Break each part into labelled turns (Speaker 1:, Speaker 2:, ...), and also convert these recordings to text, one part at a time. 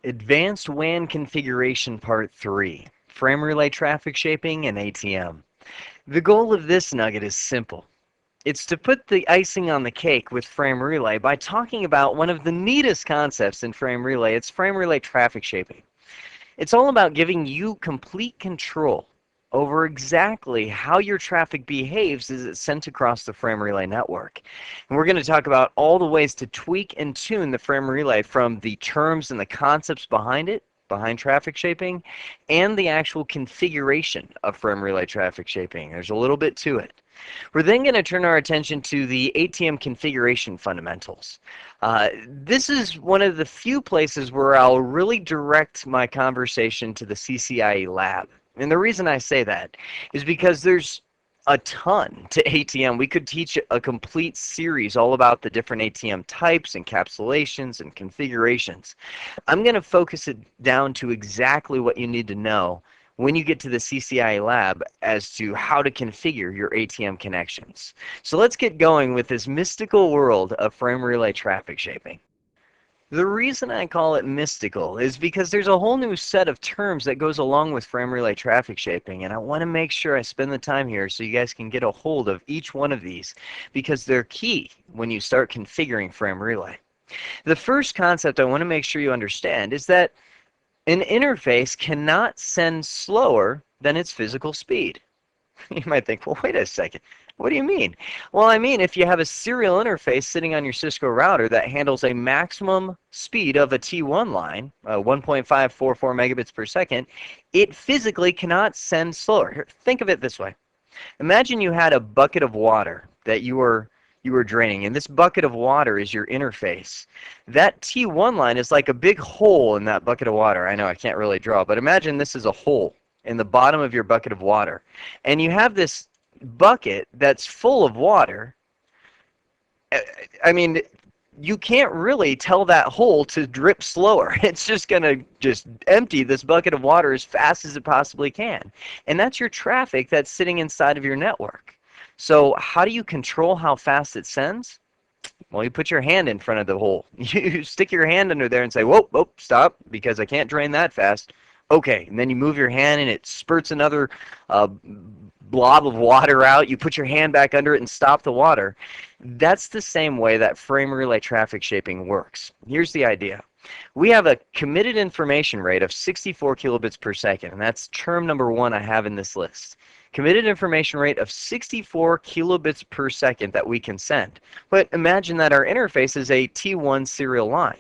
Speaker 1: Advanced WAN Configuration Part 3, Frame Relay Traffic Shaping and ATM. The goal of this nugget is simple. It's to put the icing on the cake with frame relay by talking about one of the neatest concepts in frame relay. It's frame relay traffic shaping. It's all about giving you complete control over exactly how your traffic behaves as it's sent across the frame relay network. And we're going to talk about all the ways to tweak and tune the frame relay, from the terms and the concepts behind it, behind traffic shaping, and the actual configuration of frame relay traffic shaping. There's a little bit to it. We're then going to turn our attention to the ATM configuration fundamentals. This is one of the few places where I'll really direct my conversation to the CCIE lab. And the reason I say that is because there's a ton to ATM. We could teach a complete series all about the different ATM types, encapsulations, and configurations. I'm going to focus it down to exactly what you need to know when you get to the CCIE lab as to how to configure your ATM connections. So let's get going with this mystical world of frame relay traffic shaping. The reason I call it mystical is because there's a whole new set of terms that goes along with frame relay traffic shaping, and I want to make sure I spend the time here so you guys can get a hold of each one of these, because they're key when you start configuring frame relay. The first concept I want to make sure you understand is that an interface cannot send slower than its physical speed. You might think, well, wait a second. What do you mean? Well, I mean, if you have a serial interface sitting on your Cisco router that handles a maximum speed of a T1 line, 1.544 megabits per second, it physically cannot send slower. Here, think of it this way. Imagine you had a bucket of water that you were draining, and this bucket of water is your interface. That T1 line is like a big hole in that bucket of water. I know I can't really draw, but imagine this is a hole in the bottom of your bucket of water, and you have this bucket that's full of water. I mean, you can't really tell that hole to drip slower. It's just going to just empty this bucket of water as fast as it possibly can. And that's your traffic that's sitting inside of your network. So how do you control how fast it sends? Well, you put your hand in front of the hole. You stick your hand under there and say, whoa, whoa, stop, because I can't drain that fast. Okay, and then you move your hand and it spurts another blob of water out. You put your hand back under it and stop the water. That's the same way that frame relay traffic shaping works. Here's the idea. We have a committed information rate of 64 kilobits per second, and that's term number one I have in this list. Committed information rate of 64 kilobits per second that we can send. But imagine that our interface is a T1 serial line.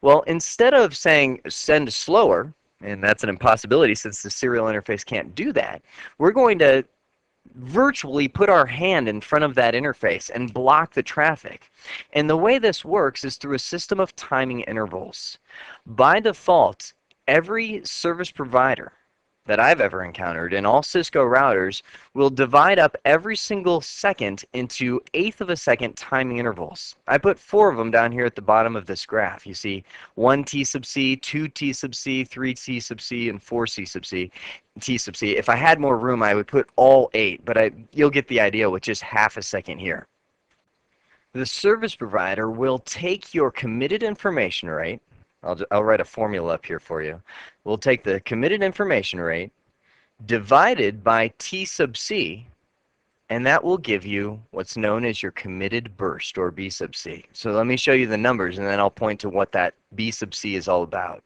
Speaker 1: Well, instead of saying send slower, and that's an impossibility since the serial interface can't do that, we're going to virtually put our hand in front of that interface and block the traffic. And the way this works is through a system of timing intervals. By default, every service provider that I've ever encountered in all Cisco routers will divide up every single second into eighth of a second timing intervals. I put 4 of them down here at the bottom of this graph. You see 1 T sub C, 2 T sub C, 3 T sub C, and 4 C sub C. T sub C. If I had more room, I would put all 8, but you'll get the idea with just half a second here. The service provider will take your committed information rate. I'll write a formula up here for you. We'll take the committed information rate divided by T sub C, and that will give you what's known as your committed burst, or B sub C. So let me show you the numbers, and then I'll point to what that B sub C is all about.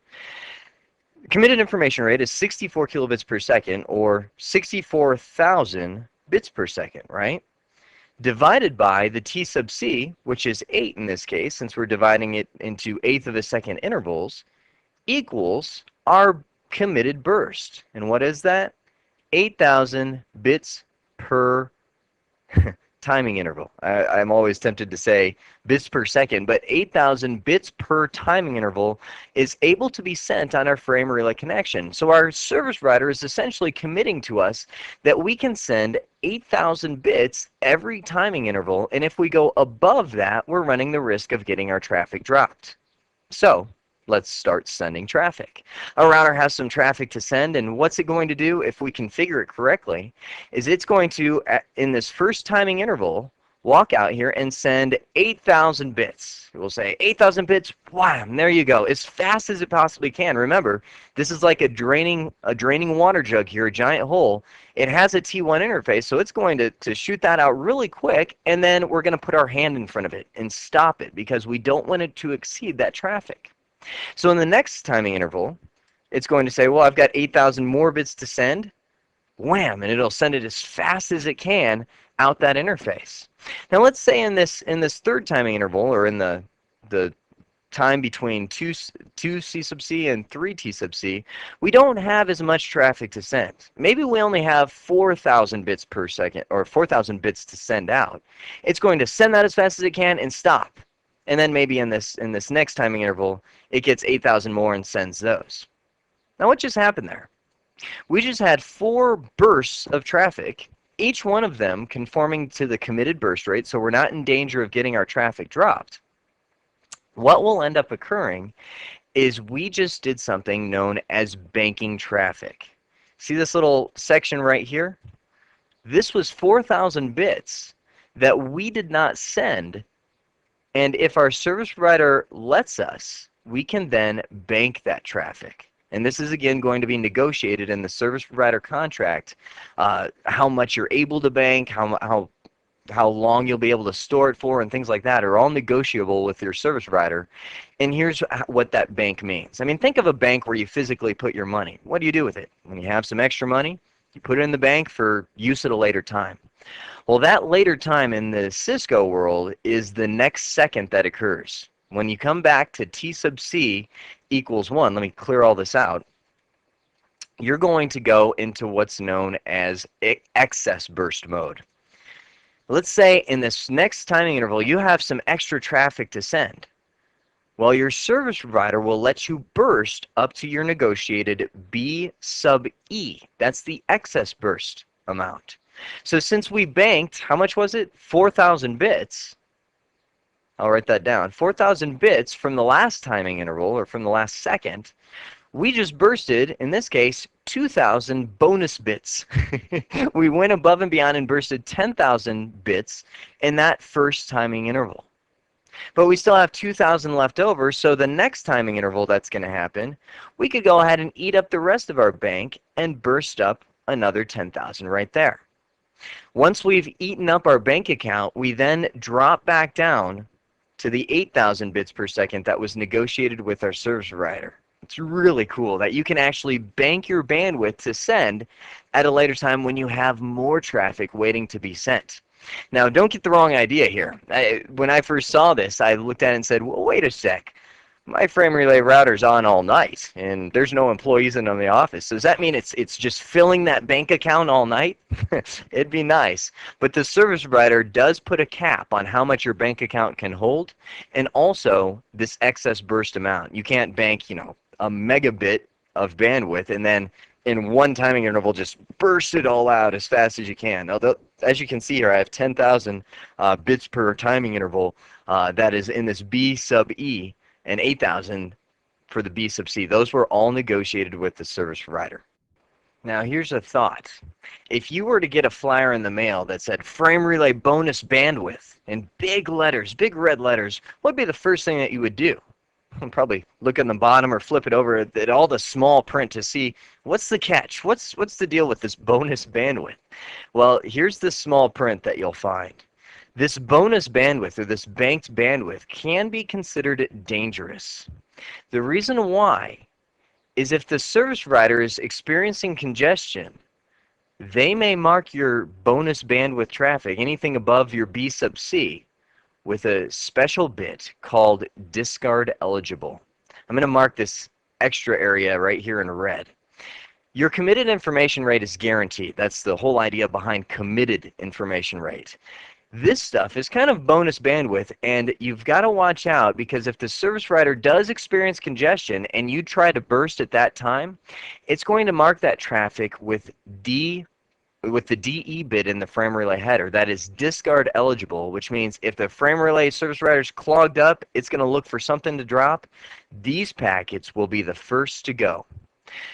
Speaker 1: Committed information rate is 64 kilobits per second, or 64,000 bits per second, right? Divided by the T sub C, which is 8 in this case, since we're dividing it into eighth of a second intervals, equals our committed burst. And what is that? 8,000 bits per timing interval. I'm always tempted to say bits per second, but 8,000 bits per timing interval is able to be sent on our frame relay connection. So our service provider is essentially committing to us that we can send 8,000 bits every timing interval, and if we go above that, we're running the risk of getting our traffic dropped. So let's start sending traffic. Our router has some traffic to send, and what's it going to do if we configure it correctly is it's going to, in this first timing interval, walk out here and send 8,000 bits. We'll say 8,000 bits, wham, there you go, as fast as it possibly can. Remember, this is like a draining water jug here, a giant hole. It has a T1 interface, so it's going to shoot that out really quick, and then we're going to put our hand in front of it and stop it because we don't want it to exceed that traffic. So in the next timing interval, it's going to say, well, I've got 8,000 more bits to send. Wham, and it'll send it as fast as it can out that interface. Now let's say in this third timing interval, or in the time between 2 C sub C and 3 T sub C, we don't have as much traffic to send. Maybe we only have 4,000 bits per second, or 4,000 bits to send out. It's going to send that as fast as it can and stop. And then maybe in this next timing interval, it gets 8,000 more and sends those. Now what just happened there? We just had 4 bursts of traffic, each one of them conforming to the committed burst rate, so we're not in danger of getting our traffic dropped. What will end up occurring is we just did something known as banking traffic. See this little section right here? This was 4,000 bits that we did not send, and if our service provider lets us, we can then bank that traffic. And this is, again, going to be negotiated in the service provider contract, how much you're able to bank, how long you'll be able to store it for, and things like that are all negotiable with your service provider. And here's what that bank means. I mean, think of a bank where you physically put your money. What do you do with it? When you have some extra money, you put it in the bank for use at a later time. Well, that later time in the Cisco world is the next second that occurs. When you come back to T sub C equals 1, let me clear all this out, you're going to go into what's known as excess burst mode. Let's say in this next timing interval you have some extra traffic to send. Well, your service provider will let you burst up to your negotiated B sub E. That's the excess burst amount. So since we banked, how much was it? 4,000 bits. I'll write that down. 4,000 bits from the last timing interval, or from the last second. We just bursted, in this case, 2,000 bonus bits. We went above and beyond and bursted 10,000 bits in that first timing interval. But we still have 2,000 left over, so the next timing interval that's going to happen, we could go ahead and eat up the rest of our bank and burst up another 10,000 right there. Once we've eaten up our bank account, we then drop back down to the 8,000 bits per second that was negotiated with our service provider. It's really cool that you can actually bank your bandwidth to send at a later time when you have more traffic waiting to be sent. Now, don't get the wrong idea here. When I first saw this, I looked at it and said, well, wait a sec. My frame relay router's on all night, and there's no employees in the office. So does that mean it's just filling that bank account all night? It'd be nice. But the service provider does put a cap on how much your bank account can hold, and also this excess burst amount. You can't bank, a megabit of bandwidth and then in one timing interval just burst it all out as fast as you can. Although, as you can see here, I have 10,000 bits per timing interval that is in this B sub E, and 8,000 for the B sub C. Those were all negotiated with the service provider. Now here's a thought. If you were to get a flyer in the mail that said frame relay bonus bandwidth in big letters, big red letters, what would be the first thing that you would do? Probably look at the bottom or flip it over at all the small print to see what's the catch, what's the deal with this bonus bandwidth. Well, here's the small print that you'll find. This bonus bandwidth, or this banked bandwidth, can be considered dangerous. The reason why is if the service provider is experiencing congestion, they may mark your bonus bandwidth traffic, anything above your B sub C, with a special bit called discard eligible. I'm going to mark this extra area right here in red. Your committed information rate is guaranteed. That's the whole idea behind committed information rate. This stuff is kind of bonus bandwidth, and you've got to watch out because if the service provider does experience congestion and you try to burst at that time, it's going to mark that traffic with the DE bit in the frame relay header. That is discard eligible, which means if the frame relay service provider is clogged up, it's going to look for something to drop. These packets will be the first to go.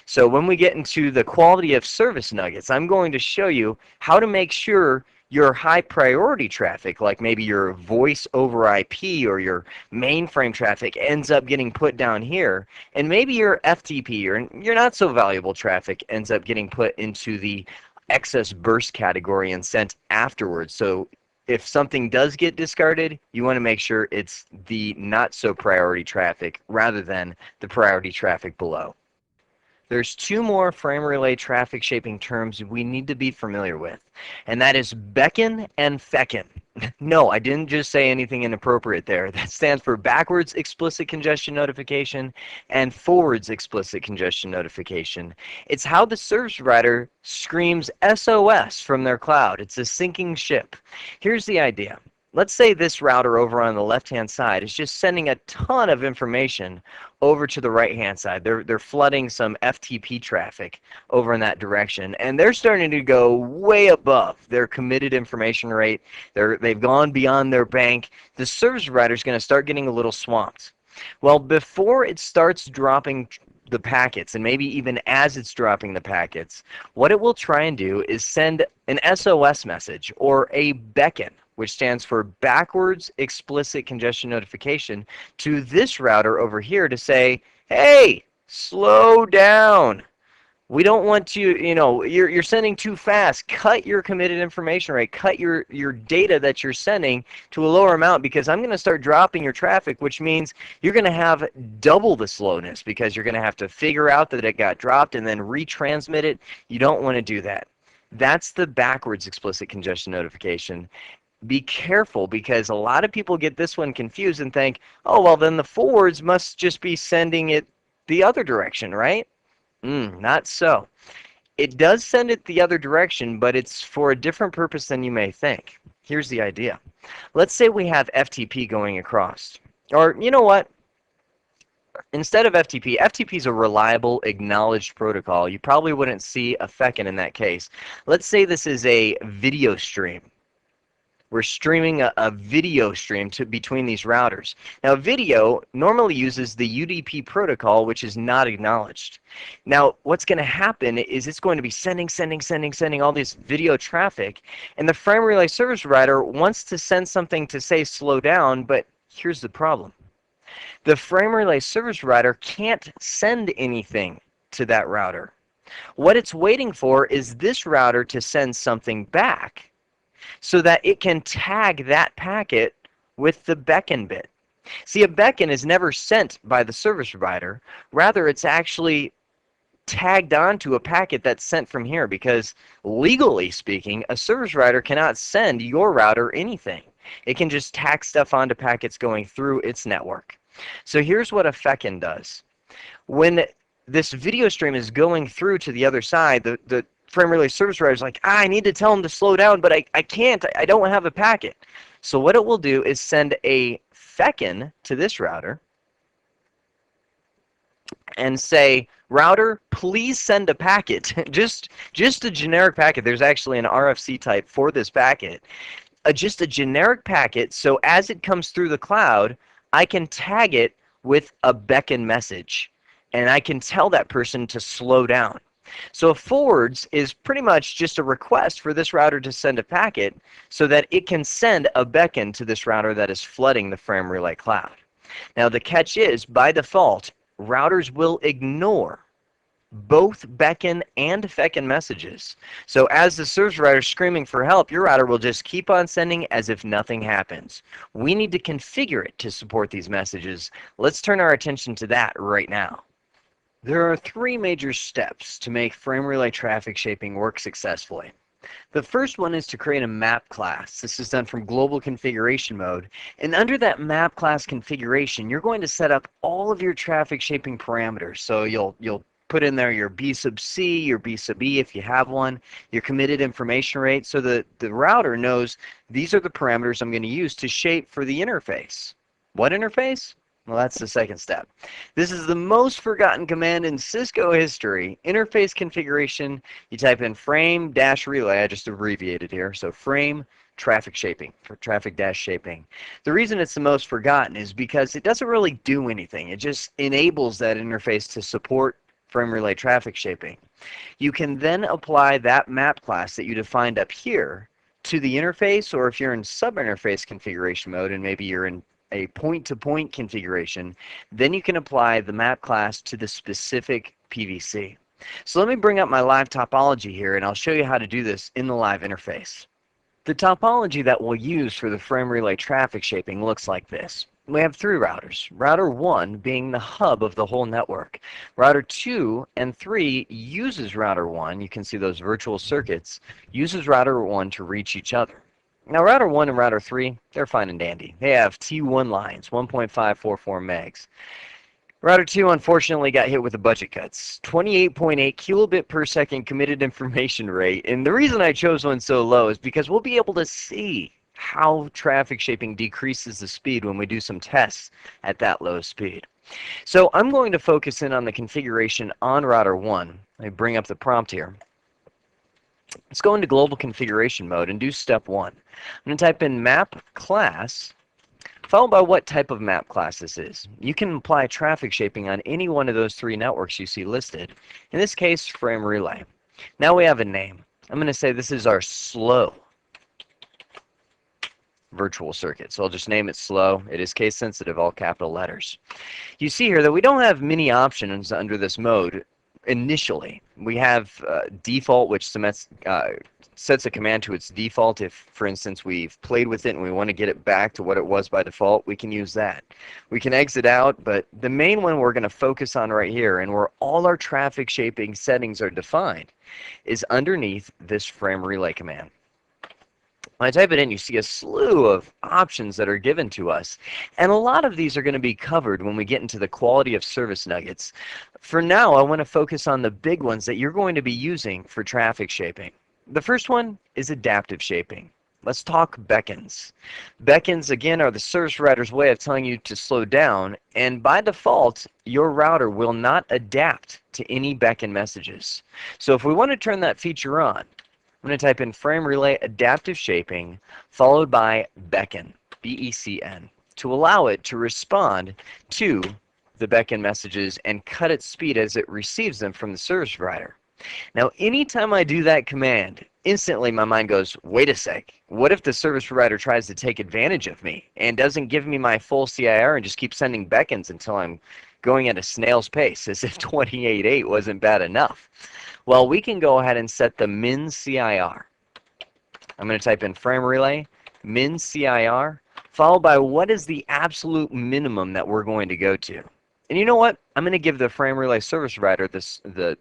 Speaker 1: So when we get into the quality of service nuggets, I'm going to show you how to make sure Your high priority traffic, like maybe your voice over IP or your mainframe traffic, ends up getting put down here. And maybe your FTP or your not so valuable traffic ends up getting put into the excess burst category and sent afterwards. So if something does get discarded, you want to make sure it's the not so priority traffic rather than the priority traffic below. There's two more frame relay traffic shaping terms we need to be familiar with, and that is beckon and fecken. No, I didn't just say anything inappropriate there. That stands for backwards explicit congestion notification and forwards explicit congestion notification. It's how the service provider screams SOS from their cloud. It's a sinking ship. Here's the idea. Let's say this router over on the left-hand side is just sending a ton of information over to the right-hand side. They're flooding some FTP traffic over in that direction, and they're starting to go way above their committed information rate. They've gone beyond their bank. The service provider is going to start getting a little swamped. Well, before it starts dropping the packets, and maybe even as it's dropping the packets, what it will try and do is send an SOS message or a beckon, which stands for backwards explicit congestion notification, to this router over here to say, hey, slow down. We don't want to, you're sending too fast. Cut your committed information rate. Cut your data that you're sending to a lower amount, because I'm going to start dropping your traffic, which means you're going to have double the slowness because you're going to have to figure out that it got dropped and then retransmit it. You don't want to do that. That's the backwards explicit congestion notification. Be careful, because a lot of people get this one confused and think, oh, well, then the forwards must just be sending it the other direction, right? Not so. It does send it the other direction, but it's for a different purpose than you may think. Here's the idea. Let's say we have FTP going across. Or, you know what? Instead of FTP, FTP is a reliable, acknowledged protocol. You probably wouldn't see a fecken in that case. Let's say this is a video stream. We're streaming a video stream between these routers. Now, video normally uses the UDP protocol, which is not acknowledged. Now, what's going to happen is it's going to be sending all this video traffic, and the frame relay service provider wants to send something to say slow down, but here's the problem. The frame relay service provider can't send anything to that router. What it's waiting for is this router to send something back, so that it can tag that packet with the beckon bit. See, a beckon is never sent by the service provider. Rather, it's actually tagged onto a packet that's sent from here, because legally speaking, a service provider cannot send your router anything. It can just tag stuff onto packets going through its network. So here's what a fecken does. When this video stream is going through to the other side, the frame relay service provider is like, I need to tell them to slow down, but I can't. I don't have a packet. So what it will do is send a fecken to this router and say, router, please send a packet. just a generic packet. There's actually an RFC type for this packet. Just a generic packet, so as it comes through the cloud, I can tag it with a beckon message, and I can tell that person to slow down. So forwards is pretty much just a request for this router to send a packet so that it can send a beckon to this router that is flooding the frame relay cloud. Now the catch is, by default, routers will ignore both beckon and fecken messages. So as the service provider is screaming for help, your router will just keep on sending as if nothing happens. We need to configure it to support these messages. Let's turn our attention to that right now. There are three major steps to make frame relay traffic shaping work successfully. The first one is to create a map class. This is done from global configuration mode. And under that map class configuration, you're going to set up all of your traffic shaping parameters. So you'll put in there your B sub C, your B sub E if you have one, your committed information rate, so that the router knows these are the parameters I'm going to use to shape for the interface. What interface? Well, that's the second step. This is the most forgotten command in Cisco history. Interface configuration, you type in frame-relay, I just abbreviated here, so frame traffic shaping, for traffic-shaping. The reason it's the most forgotten is because it doesn't really do anything. It just enables that interface to support frame relay traffic shaping. You can then apply that map class that you defined up here to the interface, or if you're in sub-interface configuration mode and maybe you're in a point-to-point configuration, then you can apply the map class to the specific PVC. So let me bring up my live topology here, and I'll show you how to do this in the live interface. The topology that we'll use for the frame relay traffic shaping looks like this. We have three routers, router 1 being the hub of the whole network. Router 2 and 3 uses router 1, you can see those virtual circuits, uses router 1 to reach each other. Now router 1 and router 3, they're fine and dandy. They have T1 lines, 1.544 megs. Router 2 unfortunately got hit with the budget cuts. 28.8 kilobit per second committed information rate. And the reason I chose one so low is because we'll be able to see how traffic shaping decreases the speed when we do some tests at that low speed. So I'm going to focus in on the configuration on router 1. Let me bring up the prompt here. Let's go into global configuration mode and do step 1. I'm going to type in map class, followed by what type of map class this is. You can apply traffic shaping on any one of those three networks you see listed. In this case, frame relay. Now we have a name. I'm going to say this is our slow virtual circuit. So I'll just name it slow. It is case sensitive, all capital letters. You see here that we don't have many options under this mode initially. We have default, which sets a command to its default. If, for instance, we've played with it and we want to get it back to what it was by default, we can use that. We can exit out, but the main one we're going to focus on right here, and where all our traffic shaping settings are defined, is underneath this frame relay command. When I type it in, you see a slew of options that are given to us, and a lot of these are going to be covered when we get into the quality of service nuggets. For now, I want to focus on the big ones that you're going to be using for traffic shaping. The first one is adaptive shaping. Let's talk beckons. Beckons, again, are the service provider's way of telling you to slow down, and by default, your router will not adapt to any beckon messages. So if we want to turn that feature on, I'm going to type in frame relay adaptive shaping followed by beckon, B-E-C-N, to allow it to respond to the beckon messages and cut its speed as it receives them from the service provider. Now, anytime I do that command, instantly my mind goes, wait a sec, what if the service provider tries to take advantage of me and doesn't give me my full CIR and just keeps sending beckons until I'm going at a snail's pace, as if 28.8 wasn't bad enough? Well, we can go ahead and set the min CIR. I'm going to type in frame relay, min CIR, followed by what is the absolute minimum that we're going to go to. And you know what? I'm going to give the frame relay service provider the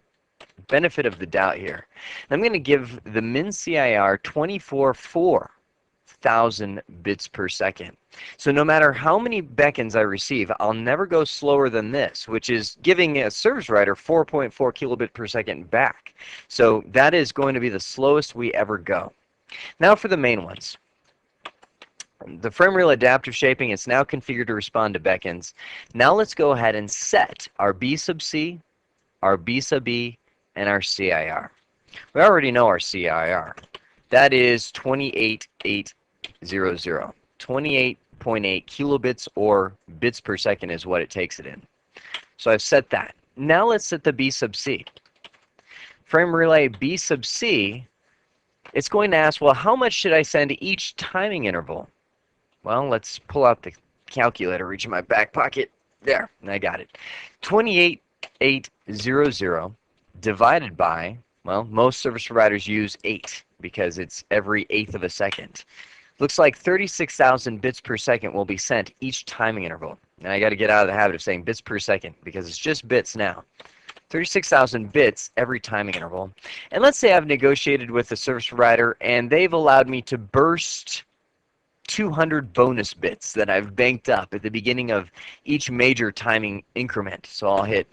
Speaker 1: benefit of the doubt here. And I'm going to give the min CIR 24,000 bits per second. So no matter how many beckons I receive, I'll never go slower than this, which is giving a service provider 4.4 kilobit per second back. So that is going to be the slowest we ever go. Now for the main ones. The frame relay adaptive shaping is now configured to respond to beckons. Now let's go ahead and set our B sub C, our B sub E, and our CIR. We already know our CIR. That is 28.800. 28.8 kilobits or bits per second is what it takes it in. So I've set that. Now let's set the B sub C. Frame relay B sub C, it's going to ask, well, how much should I send each timing interval? Well, let's pull out the calculator, reach in my back pocket. There, I got it. 28.800 divided by, well, most service providers use 8 because it's every eighth of a second. Looks like 36,000 bits per second will be sent each timing interval. And I got to get out of the habit of saying bits per second because it's just bits now. 36,000 bits every timing interval. And let's say I've negotiated with the service provider and they've allowed me to burst 200 bonus bits that I've banked up at the beginning of each major timing increment. So I'll hit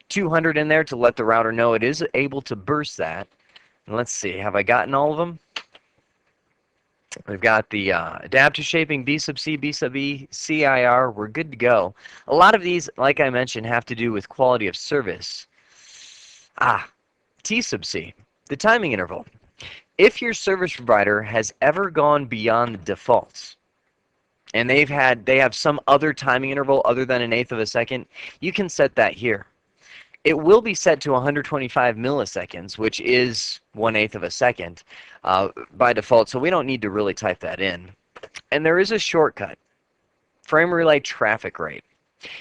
Speaker 1: 200 in there to let the router know it is able to burst that. And let's see, have I gotten all of them? We've got the adaptive shaping, B sub C, B sub E, CIR. We're good to go. A lot of these, like I mentioned, have to do with quality of service. T sub C, the timing interval. If your service provider has ever gone beyond the defaults, and they have some other timing interval other than an eighth of a second, you can set that here. It will be set to 125 milliseconds, which is 1/8 of a second by default, so we don't need to really type that in. And there is a shortcut, frame relay traffic rate.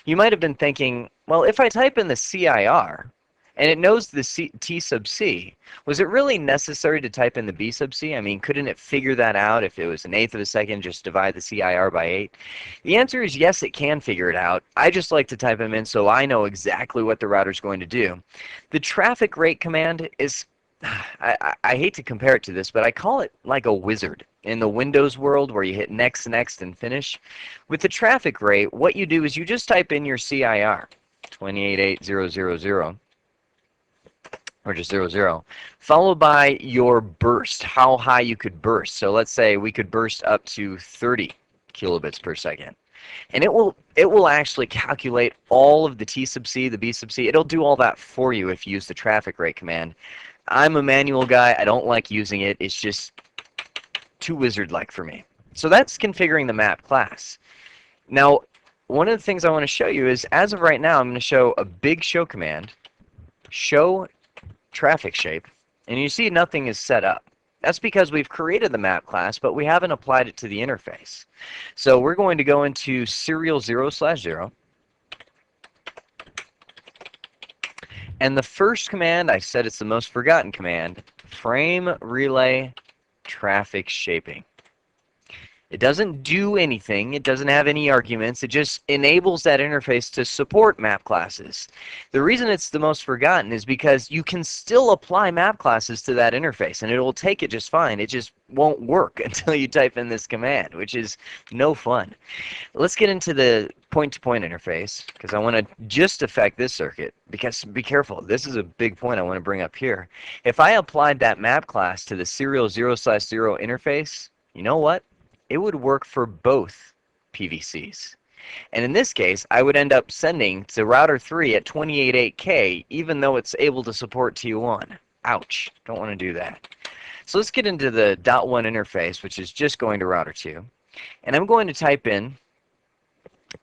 Speaker 1: You might have been thinking, well, if I type in the CIR and it knows the T sub C, was it really necessary to type in the B sub C? I mean, couldn't it figure that out if it was 1/8 of a second, just divide the CIR by 8? The answer is yes, it can figure it out. I just like to type them in so I know exactly what the router's going to do. The traffic rate command is, I hate to compare it to this, but I call it like a wizard in the Windows world where you hit next, next, and finish. With the traffic rate, what you do is you just type in your CIR, 288000, or just 00, followed by your burst, how high you could burst. So let's say we could burst up to 30 kilobits per second. And it will actually calculate all of the T sub C, the B sub C. It'll do all that for you if you use the traffic rate command. I'm a manual guy. I don't like using it. It's just too wizard-like for me. So that's configuring the map class. Now, one of the things I want to show you is, as of right now, I'm going to show a big show command, show traffic shape, and you see nothing is set up. That's because we've created the map class, but we haven't applied it to the interface. So we're going to go into serial 0/0. And the first command, I said it's the most forgotten command, frame relay traffic shaping. It doesn't do anything. It doesn't have any arguments. It just enables that interface to support map classes. The reason it's the most forgotten is because you can still apply map classes to that interface, and it will take it just fine. It just won't work until you type in this command, which is no fun. Let's get into the point-to-point interface, because I want to just affect this circuit. Because be careful, this is a big point I want to bring up here. If I applied that map class to the serial 0/0 interface, you know what? It would work for both PVCs. And in this case, I would end up sending to router 3 at 28.8K, even though it's able to support T1. Ouch, don't want to do that. So let's get into the .1 interface, which is just going to router 2. And I'm going to type in,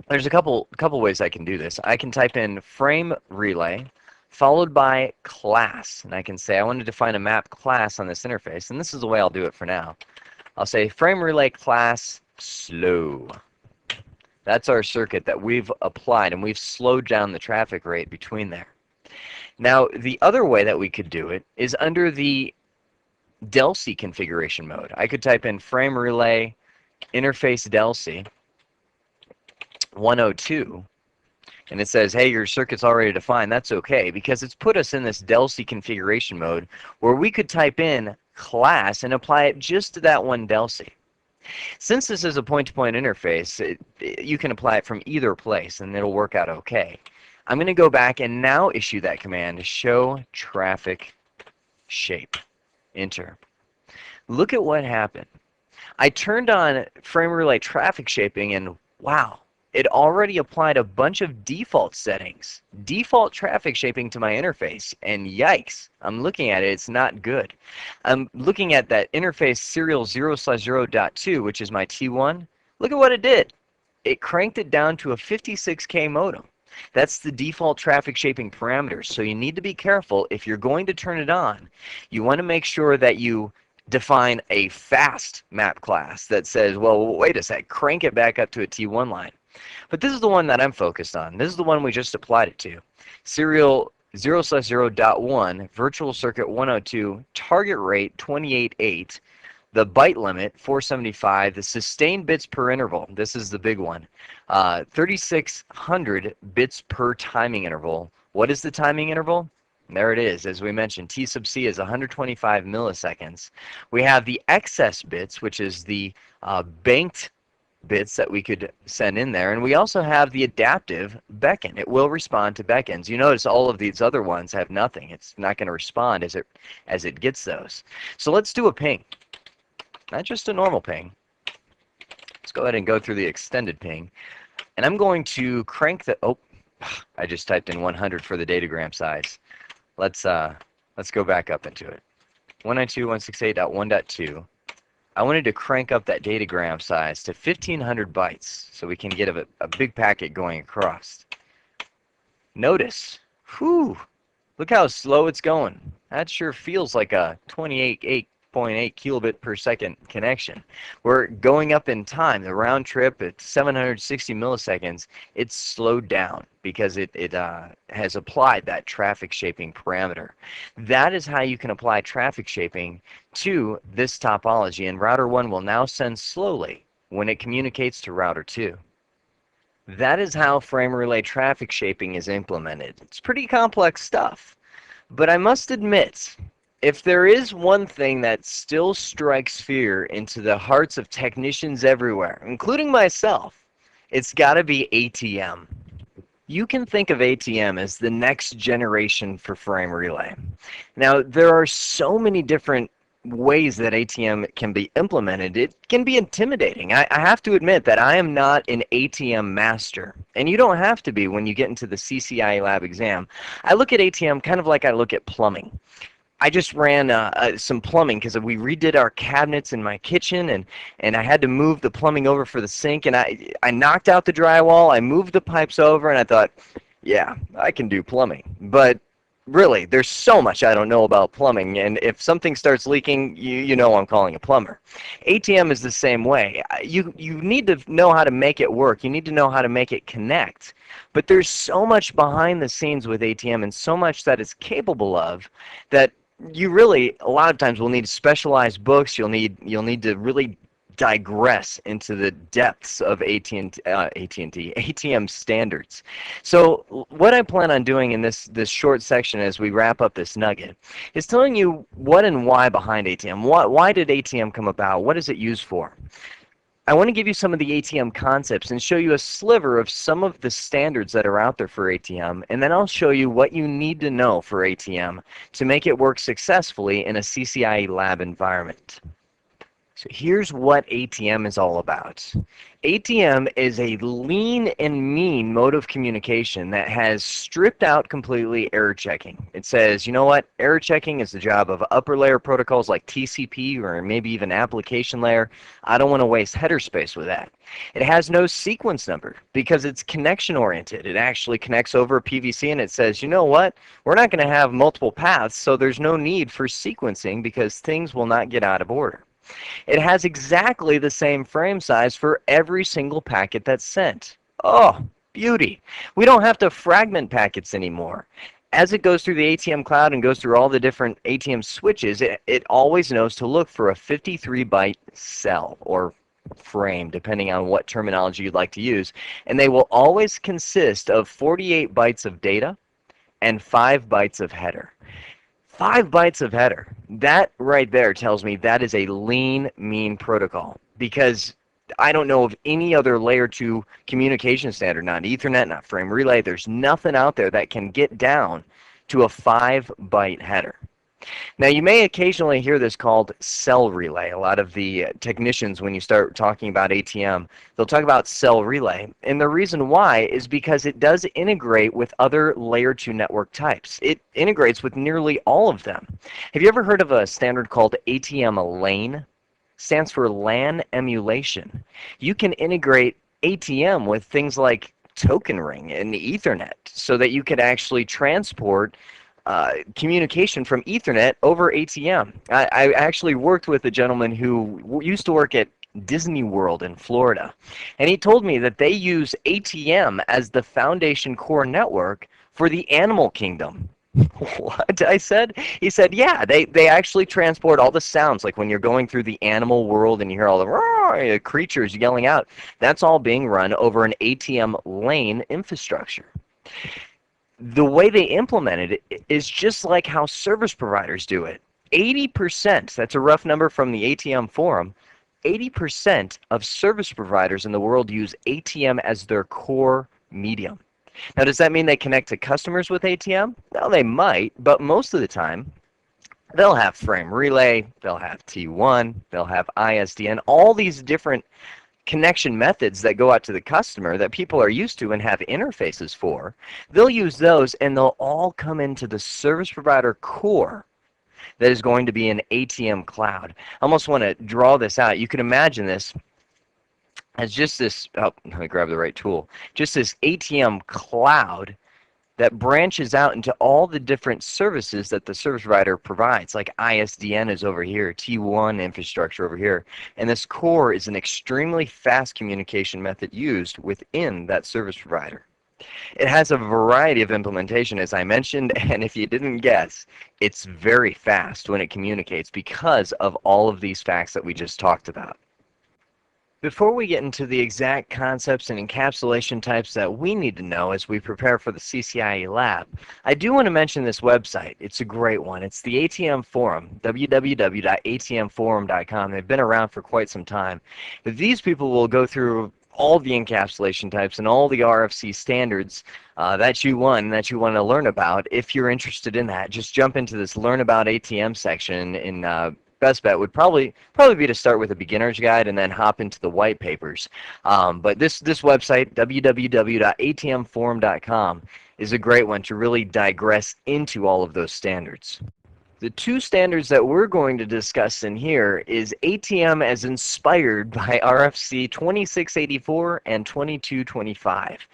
Speaker 1: there's a couple ways I can do this. I can type in frame relay, followed by class. And I can say I want to define a map class on this interface. And this is the way I'll do it for now. I'll say frame relay class slow. That's our circuit that we've applied, and we've slowed down the traffic rate between there. Now, the other way that we could do it is under the DELC configuration mode. I could type in frame relay interface DELC 102, and it says, hey, your circuit's already defined. That's okay, because it's put us in this DELC configuration mode where we could type in class and apply it just to that one DELC. Since this is a point-to-point interface, you can apply it from either place and it'll work out okay. I'm going to go back and now issue that command, show traffic shape. Enter. Look at what happened. I turned on frame relay traffic shaping, and wow, it already applied a bunch of default settings, default traffic shaping to my interface, and yikes, I'm looking at it, it's not good. I'm looking at that interface serial 0/0.2, which is my T1. Look at what it did. It cranked it down to a 56K modem. That's the default traffic shaping parameters, so you need to be careful if you're going to turn it on. You want to make sure that you define a fast map class that says, well, wait a sec, crank it back up to a T1 line. But this is the one that I'm focused on. This is the one we just applied it to. Serial 0/0.1, virtual circuit 102, target rate 28.8, the byte limit 475, the sustained bits per interval, this is the big one, 3600 bits per timing interval. What is the timing interval? There it is. As we mentioned, T sub C is 125 milliseconds. We have the excess bits, which is the banked bits that we could send in there, and we also have the adaptive beckon. It will respond to beckons. You notice all of these other ones have nothing. It's not going to respond as it gets those. So let's do a ping, not just a normal ping. Let's go ahead and go through the extended ping, and I'm going to crank the, oh, I just typed in 100 for the datagram size. Let's go back up into it. 192.168.1.2. I wanted to crank up that datagram size to 1500 bytes so we can get a big packet going across. Notice Whew, look how slow it's going. That sure feels like a 28.8 kilobit per second connection. We're going up in time. The round trip at 760 milliseconds, it's slowed down because it has applied that traffic shaping parameter. That is how you can apply traffic shaping to this topology, and router 1 will now send slowly when it communicates to router 2. That is how frame relay traffic shaping is implemented. It's pretty complex stuff. But I must admit, if there is one thing that still strikes fear into the hearts of technicians everywhere, including myself, it's got to be ATM. You can think of ATM as the next generation for frame relay. Now, there are so many different ways that ATM can be implemented. It can be intimidating. I have to admit that I am not an ATM master, and you don't have to be when you get into the CCIE lab exam. I look at ATM kind of like I look at plumbing. I just ran some plumbing because we redid our cabinets in my kitchen, and I had to move the plumbing over for the sink, and I knocked out the drywall, I moved the pipes over, and I thought, yeah, I can do plumbing. But really, there's so much I don't know about plumbing, and if something starts leaking, you know I'm calling a plumber. ATM is the same way. You need to know how to make it work. You need to know how to make it connect. But there's so much behind the scenes with ATM and so much that it's capable of that you really a lot of times will need specialized books. You'll need to really digress into the depths of ATM standards. So what I plan on doing in this short section as we wrap up this nugget is telling you what and why behind ATM. Why did ATM come about? What is it used for? I want to give you some of the ATM concepts and show you a sliver of some of the standards that are out there for ATM, and then I'll show you what you need to know for ATM to make it work successfully in a CCIE lab environment. So here's what ATM is all about. ATM is a lean and mean mode of communication that has stripped out completely error checking. It says, you know what, error checking is the job of upper layer protocols like TCP or maybe even application layer. I don't want to waste header space with that. It has no sequence number because it's connection oriented. It actually connects over a PVC and it says, you know what, we're not going to have multiple paths, so there's no need for sequencing because things will not get out of order. It has exactly the same frame size for every single packet that's sent. Oh, beauty. We don't have to fragment packets anymore. As it goes through the ATM cloud and goes through all the different ATM switches, it always knows to look for a 53-byte cell or frame, depending on what terminology you'd like to use. And they will always consist of 48 bytes of data and 5 bytes of header. 5 bytes of header. That right there tells me that is a lean, mean protocol because I don't know of any other layer 2 communication standard, not Ethernet, not frame relay. There's nothing out there that can get down to a 5-byte header. Now, you may occasionally hear this called cell relay. A lot of the technicians, when you start talking about ATM, they'll talk about cell relay. And the reason why is because it does integrate with other layer 2 network types. It integrates with nearly all of them. Have you ever heard of a standard called ATM LAN? Stands for LAN emulation. You can integrate ATM with things like token ring and Ethernet so that you could actually transport communication from Ethernet over ATM. I actually worked with a gentleman who used to work at Disney World in Florida, and he told me that they use ATM as the foundation core network for the animal kingdom. What? I said? He said, yeah, they actually transport all the sounds, like when you're going through the animal world and you hear all the creatures yelling out. That's all being run over an ATM lane infrastructure. The way they implemented it is just like how service providers do it. 80%, that's a rough number from the ATM forum, 80% of service providers in the world use ATM as their core medium. Now, does that mean they connect to customers with ATM? Well, they might, but most of the time, they'll have frame relay, they'll have T1, they'll have ISDN, all these different connection methods that go out to the customer that people are used to and have interfaces for. They'll use those and they'll all come into the service provider core that is going to be an ATM cloud. I almost want to draw this out. You can imagine this as just this, oh, let me grab the right tool, just this ATM cloud that branches out into all the different services that the service provider provides, like ISDN is over here, T1 infrastructure over here, and this core is an extremely fast communication method used within that service provider. It has a variety of implementation, as I mentioned, and if you didn't guess, it's very fast when it communicates because of all of these facts that we just talked about. Before we get into the exact concepts and encapsulation types that we need to know as we prepare for the CCIE lab, I do want to mention this website. It's a great one. It's the ATM Forum, www.atmforum.com. They've been around for quite some time. These people will go through all the encapsulation types and all the RFC standards that you want to learn about. If you're interested in that, just jump into this Learn About ATM section in best bet would probably be to start with a beginner's guide and then hop into the white papers. But this website, www.atmforum.com, is a great one to really digress into all of those standards. The two standards that we're going to discuss in here is ATM as inspired by RFC 2684 and 2225.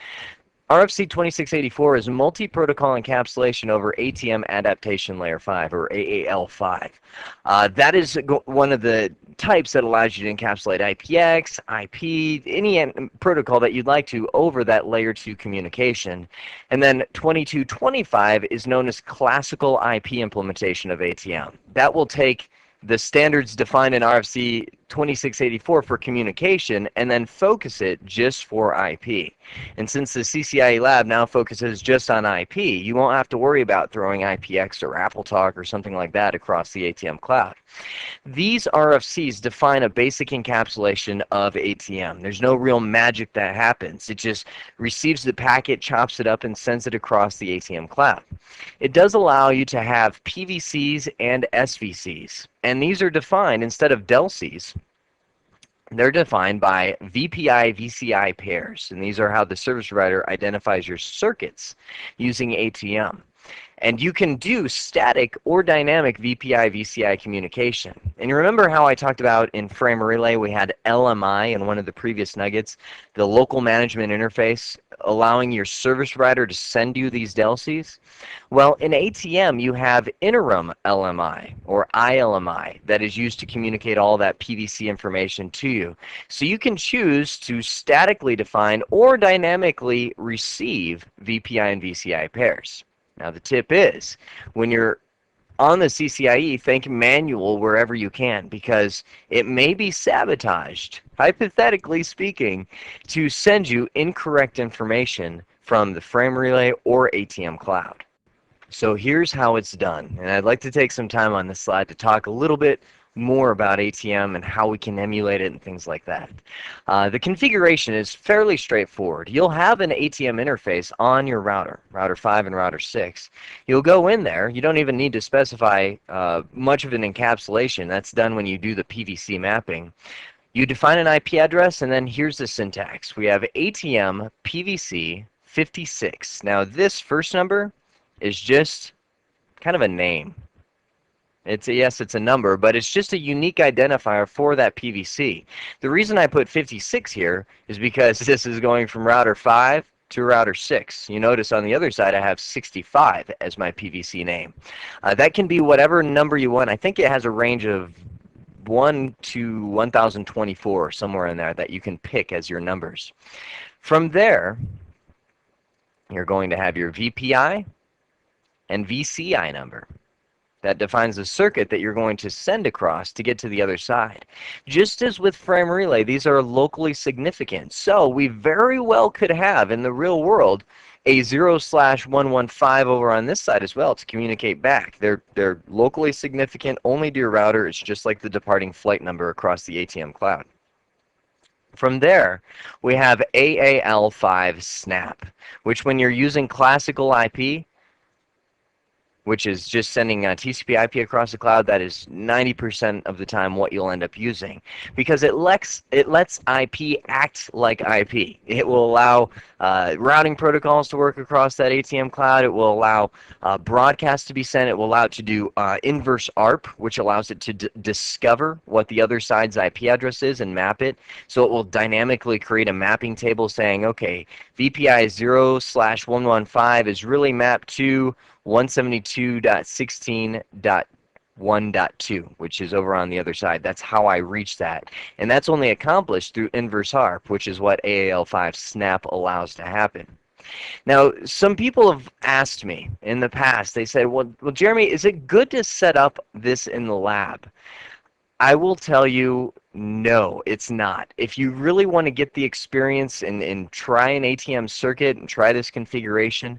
Speaker 1: RFC 2684 is multi-protocol encapsulation over ATM adaptation layer 5, or AAL5. That is one of the types that allows you to encapsulate IPX, IP, any protocol that you'd like to over that layer 2 communication. And then 2225 is known as classical IP implementation of ATM. That will take the standards defined in RFC 2684 for communication and then focus it just for IP. And since the CCIE lab now focuses just on IP, you won't have to worry about throwing IPX or AppleTalk or something like that across the ATM cloud. These RFCs define a basic encapsulation of ATM. There's no real magic that happens. It just receives the packet, chops it up, and sends it across the ATM cloud. It does allow you to have PVCs and SVCs, and these are defined instead of DELCs. They're defined by VPI-VCI pairs, and these are how the service provider identifies your circuits using ATM. And you can do static or dynamic VPI-VCI communication. And you remember how I talked about in frame relay we had LMI in one of the previous nuggets, the local management interface, allowing your service provider to send you these DELCs? Well, in ATM you have interim LMI or ILMI that is used to communicate all that PVC information to you. So you can choose to statically define or dynamically receive VPI and VCI pairs. Now the tip is, when you're on the CCIE, think manual wherever you can, because it may be sabotaged, hypothetically speaking, to send you incorrect information from the frame relay or ATM cloud. So here's how it's done, and I'd like to take some time on this slide to talk a little bit more about ATM and how we can emulate it and things like that. The configuration is fairly straightforward. You'll have an ATM interface on your router, router 5 and router 6. You'll go in there. You don't even need to specify much of an encapsulation. That's done when you do the PVC mapping. You define an IP address, and then here's the syntax. We have ATM PVC 56. Now this first number is just kind of a name. Yes, it's a number, but it's just a unique identifier for that PVC. The reason I put 56 here is because this is going from router 5 to router 6. You notice on the other side I have 65 as my PVC name. That can be whatever number you want. I think it has a range of 1 to 1024, somewhere in there, that you can pick as your numbers. From there, you're going to have your VPI and VCI number. That defines the circuit that you're going to send across to get to the other side. Just as with frame relay, these are locally significant. So we very well could have, in the real world, a 0/115 over on this side as well to communicate back. They're locally significant only to your router. It's just like the departing flight number across the ATM cloud. From there, we have AAL5 snap, which when you're using classical IP, which is just sending TCP/IP across the cloud. That is 90% of the time what you'll end up using, because it lets IP act like IP. It will allow routing protocols to work across that ATM cloud. It will allow broadcasts to be sent. It will allow it to do inverse ARP, which allows it to discover what the other side's IP address is and map it. So it will dynamically create a mapping table saying, okay, VPI 0/115 is really mapped to 172.16.1.2, which is over on the other side. That's how I reach that. And that's only accomplished through inverse ARP, which is what AAL5 Snap allows to happen. Now, some people have asked me in the past, they said, well, Jeremy, is it good to set up this in the lab? I will tell you, no, it's not. If you really want to get the experience and try an ATM circuit and try this configuration,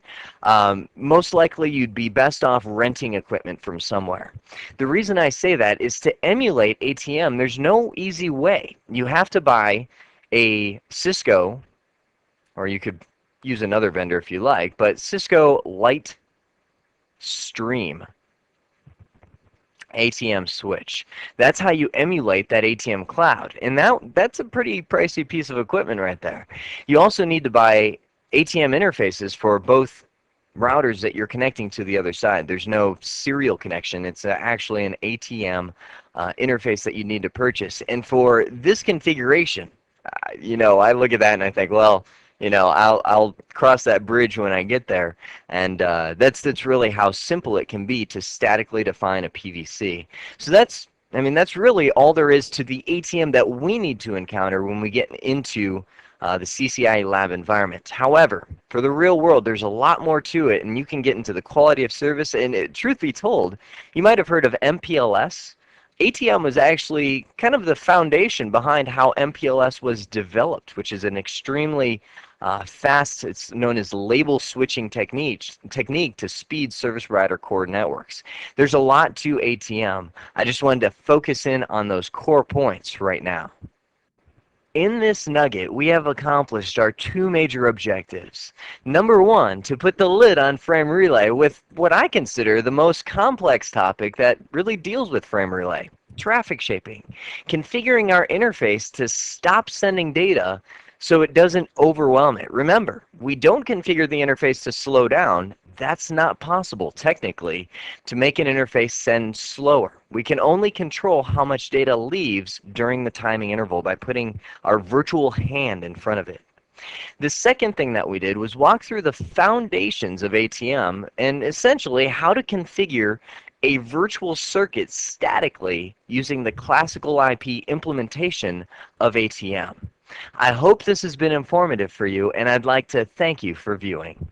Speaker 1: most likely you'd be best off renting equipment from somewhere. The reason I say that is to emulate ATM, there's no easy way. You have to buy a Cisco, or you could use another vendor if you like, but Cisco Light Stream ATM switch. That's how you emulate that ATM cloud. And that's a pretty pricey piece of equipment right there. You also need to buy ATM interfaces for both routers that you're connecting to the other side. There's no serial connection. It's actually an ATM interface that you need to purchase. And for this configuration, I look at that and I think, well, I'll cross that bridge when I get there, and that's really how simple it can be to statically define a PVC. So that's really all there is to the ATM that we need to encounter when we get into the CCI lab environment. However, for the real world, there's a lot more to it, and you can get into the quality of service. And truth be told, you might have heard of MPLS. ATM was actually kind of the foundation behind how MPLS was developed, which is an extremely fast, it's known as label switching technique to speed service provider core networks. There's a lot to ATM. I just wanted to focus in on those core points right now. In this nugget, we have accomplished our two major objectives. Number one, to put the lid on frame relay with what I consider the most complex topic that really deals with frame relay: traffic shaping. Configuring our interface to stop sending data so it doesn't overwhelm it. Remember, we don't configure the interface to slow down. That's not possible, technically, to make an interface send slower. We can only control how much data leaves during the timing interval by putting our virtual hand in front of it. The second thing that we did was walk through the foundations of ATM and essentially how to configure a virtual circuit statically using the classical IP implementation of ATM. I hope this has been informative for you, and I'd like to thank you for viewing.